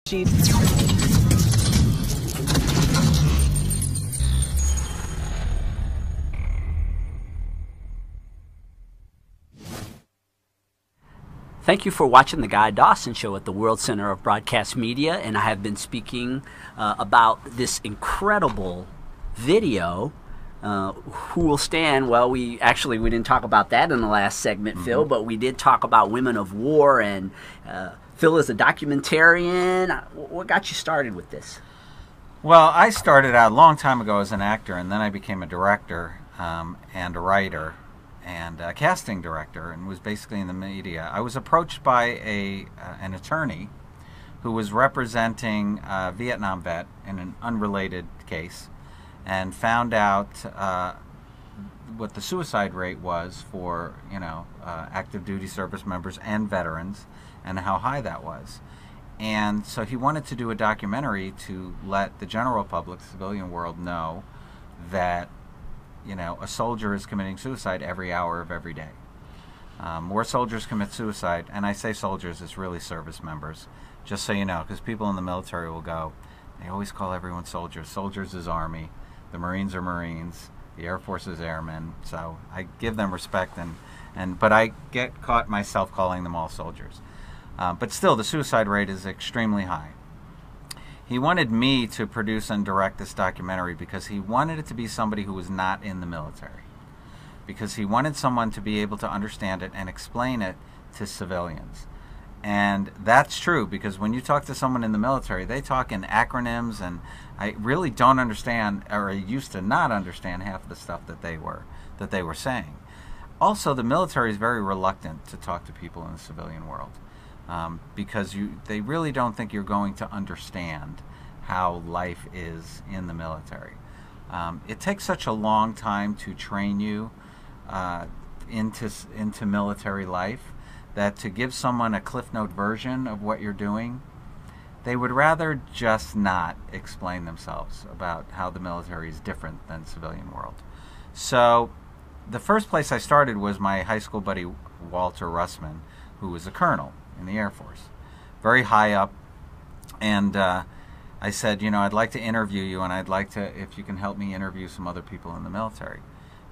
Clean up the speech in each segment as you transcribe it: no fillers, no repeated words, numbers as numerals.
Thank you for watching the Guy Dawson Show at the World Center of Broadcast Media, and I have been speaking about this incredible video. Who will stand? Well, we didn't talk about that in the last segment, Phil, but we did talk about women of war, and Phil is a documentarian. What got you started with this? Well, I started out a long time ago as an actor, and then I became a director and a writer and a casting director, and was basically in the media. I was approached by an attorney who was representing a Vietnam vet in an unrelated case, and found out what the suicide rate was for active duty service members and veterans, and how high that was. And so he wanted to do a documentary to let the general public, the civilian world, know that a soldier is committing suicide every hour of every day. More soldiers commit suicide, and I say soldiers, it's really service members, just so you know, because people in the military will go, they always call everyone soldiers. Soldiers is Army, the Marines are Marines, the Air Force is Airmen, so I give them respect, but I get caught myself calling them all soldiers. But still, the suicide rate is extremely high. He wanted me to produce and direct this documentary because he wanted it to be somebody who was not in the military. Because he wanted someone to be able to understand it and explain it to civilians. And that's true, because when you talk to someone in the military, they talk in acronyms, and I really don't understand, or I used to not understand, half of the stuff that they were saying. Also, the military is very reluctant to talk to people in the civilian world. Because they really don't think you're going to understand how life is in the military. It takes such a long time to train you into military life that to give someone a Cliff Note version of what you're doing, they would rather just not explain themselves about how the military is different than the civilian world. So the first place I started was my high school buddy Walter Russman, who was a colonel in the Air Force, very high up, and I said, I'd like to interview you, and I'd like to, if you can help me interview some other people in the military.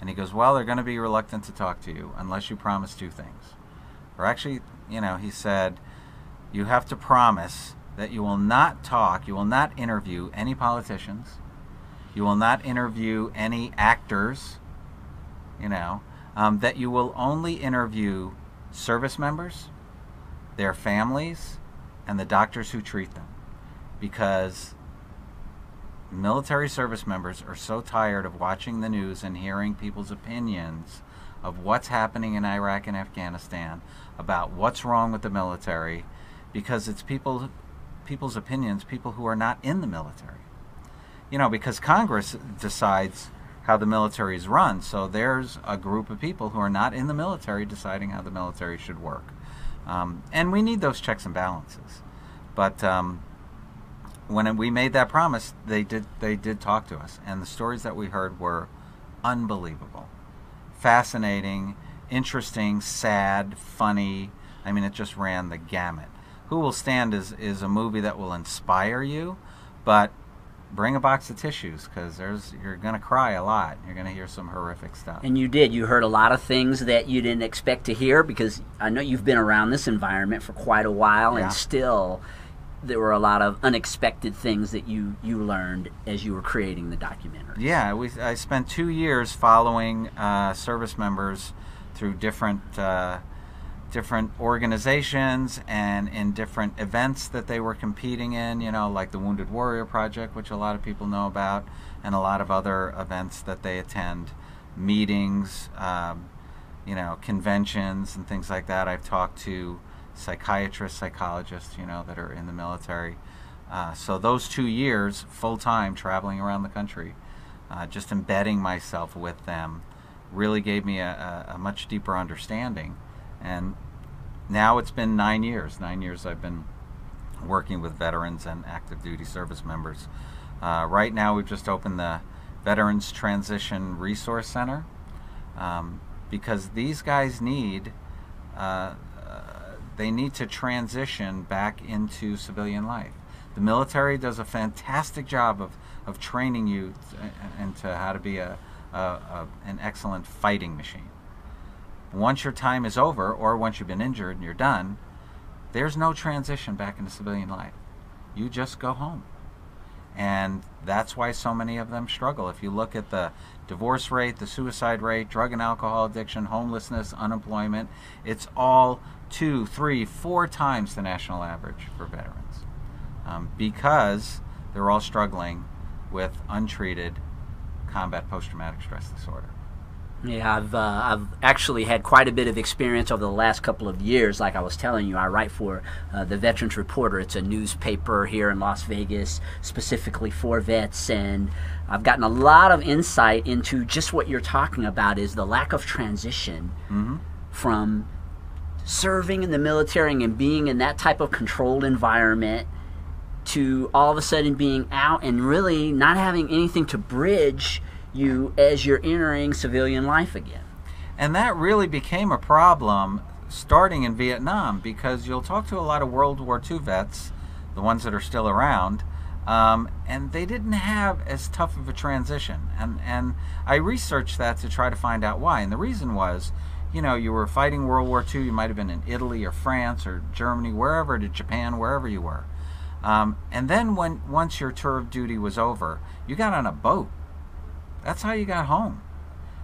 And he goes, well, they're going to be reluctant to talk to you unless you promise two things. Or actually, he said, you have to promise that you will not talk, you will not interview any politicians, you will not interview any actors, that you will only interview service members, their families, and the doctors who treat them, because military service members are so tired of watching the news and hearing people's opinions of what's happening in Iraq and Afghanistan, about what's wrong with the military, because it's people's opinions, people who are not in the military. Because Congress decides how the military is run, so there's a group of people who are not in the military deciding how the military should work. And we need those checks and balances. But when we made that promise, they did talk to us, and the stories that we heard were unbelievable, fascinating, interesting, sad, funny. I mean, it just ran the gamut. Who Will Stand is a movie that will inspire you, but bring a box of tissues, because you're going to cry a lot. You're going to hear some horrific stuff. And you did. You heard a lot of things that you didn't expect to hear, because I know you've been around this environment for quite a while, and still there were a lot of unexpected things that you learned as you were creating the documentary. Yeah, I spent 2 years following service members through different organizations and in different events that they were competing in, like the Wounded Warrior Project, which a lot of people know about, and a lot of other events that they attend, meetings, conventions and things like that. I've talked to psychiatrists, psychologists, that are in the military. So those 2 years, full-time, traveling around the country, just embedding myself with them, really gave me a much deeper understanding. And now it's been 9 years. 9 years I've been working with veterans and active duty service members. Right now we've just opened the Veterans Transition Resource Center, because these guys need to transition back into civilian life. The military does a fantastic job of training you into how to be an excellent fighting machine. Once your time is over, or once you've been injured and you're done, there's no transition back into civilian life. You just go home. And that's why so many of them struggle. If you look at the divorce rate, the suicide rate, drug and alcohol addiction, homelessness, unemployment, it's all 2, 3, 4 times the national average for veterans. Because they're all struggling with untreated combat post-traumatic stress disorder. Yeah, I've actually had quite a bit of experience over the last couple of years. Like I was telling you, I write for the Veterans Reporter. It's a newspaper here in Las Vegas specifically for vets, and I've gotten a lot of insight into just what you're talking about, is the lack of transition from serving in the military and being in that type of controlled environment to all of a sudden being out and really not having anything to bridge you as you're entering civilian life again. And that really became a problem starting in Vietnam, because you'll talk to a lot of World War II vets, the ones that are still around, and they didn't have as tough of a transition. And I researched that to try to find out why. And the reason was, you know, you were fighting World War II, you might have been in Italy or France or Germany, wherever, to Japan, wherever you were. And then once your tour of duty was over, you got on a boat. That's how you got home.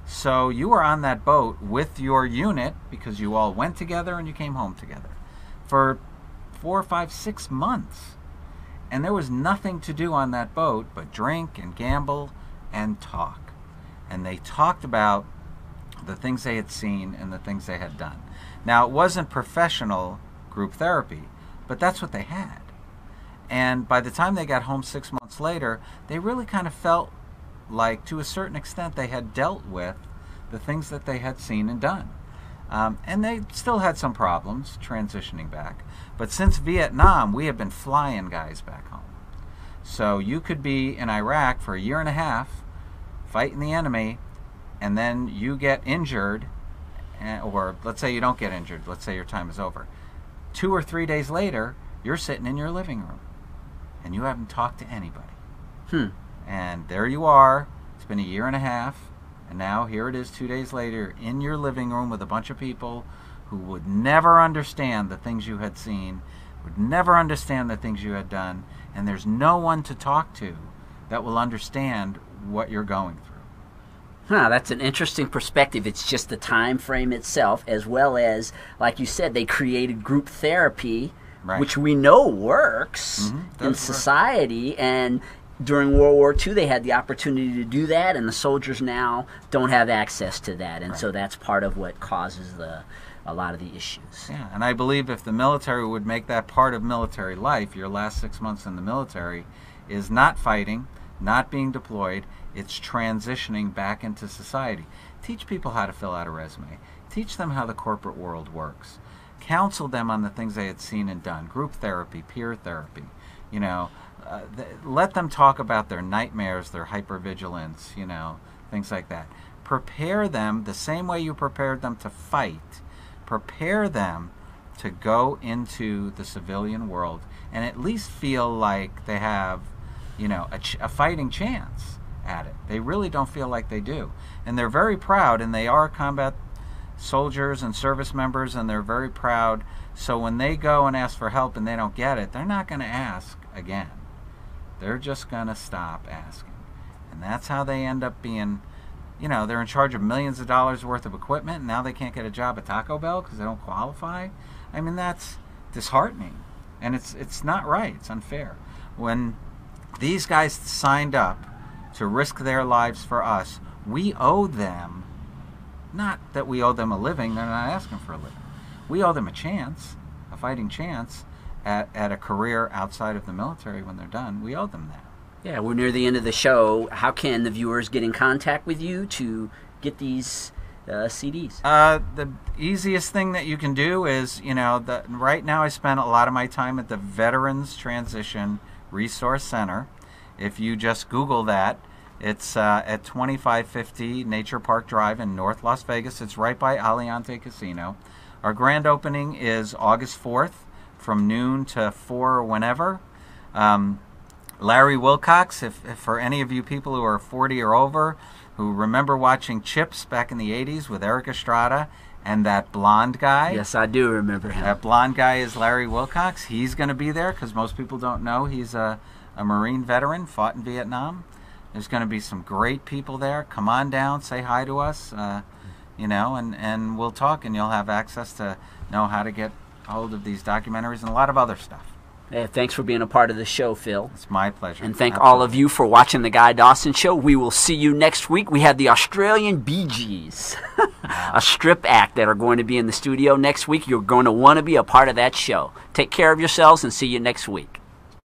So you were on that boat with your unit, because you all went together and you came home together, for 4, 5, 6 months. And there was nothing to do on that boat but drink and gamble and talk. And they talked about the things they had seen and the things they had done. Now, it wasn't professional group therapy, but that's what they had. And by the time they got home 6 months later, they really kind of felt like, to a certain extent, they had dealt with the things that they had seen and done. And they still had some problems transitioning back. But since Vietnam, we have been flying guys back home. So you could be in Iraq for 1.5 years, fighting the enemy, and then you get injured, or let's say you don't get injured, let's say your time is over. 2 or 3 days later, you're sitting in your living room, and you haven't talked to anybody. And there you are. It's been 1.5 years, and now here it is 2 days later in your living room with a bunch of people who would never understand the things you had seen, would never understand the things you had done, and there's no one to talk to that will understand what you're going through. That's an interesting perspective. It's just the time frame itself, as well as, like you said, they created group therapy, which we know works in society, and during World War II, they had the opportunity to do that, and the soldiers now don't have access to that, and so that's part of what causes a lot of the issues. Yeah, and I believe if the military would make that part of military life, your last 6 months in the military is not fighting, not being deployed, it's transitioning back into society. Teach people how to fill out a resume. Teach them how the corporate world works. Counsel them on the things they had seen and done. Group therapy, peer therapy, you know. Let them talk about their nightmares, their hypervigilance, you know, things like that. Prepare them the same way you prepared them to fight. Prepare them to go into the civilian world and at least feel like they have, you know, a fighting chance at it. They really don't feel like they do. And they're very proud, and they are combat soldiers and service members, and they're very proud. So when they go and ask for help and they don't get it, they're not going to ask again. They're just going to stop asking. And that's how they end up being, you know, they're in charge of millions of dollars worth of equipment, and now they can't get a job at Taco Bell because they don't qualify. I mean, that's disheartening. And it's not right. It's unfair. When these guys signed up to risk their lives for us, we owe them, not that we owe them a living, they're not asking for a living. We owe them a chance, a fighting chance, at a career outside of the military when they're done. We owe them that. Yeah, we're near the end of the show. How can the viewers get in contact with you to get these CDs? The easiest thing that you can do is, you know, right now I spend a lot of my time at the Veterans Transition Resource Center. If you just Google that, it's at 2550 Nature Park Drive in North Las Vegas. It's right by Aliante Casino. Our grand opening is August 4th from noon to 4 or whenever. Larry Wilcox, if for any of you people who are 40 or over who remember watching Chips back in the 80s with Eric Estrada and that blonde guy. Yes, I do remember him. That blonde guy is Larry Wilcox. He's going to be there because most people don't know he's a Marine veteran, fought in Vietnam. There's going to be some great people there. Come on down, say hi to us, and we'll talk, and you'll have access to know how to get hold of these documentaries and a lot of other stuff. Hey, thanks for being a part of the show, Phil. It's my pleasure. And thank all of you for watching the Guy Dawson Show. We will see you next week. We have the Australian Bee Gees, a strip act that are going to be in the studio next week. You're going to want to be a part of that show. Take care of yourselves and see you next week.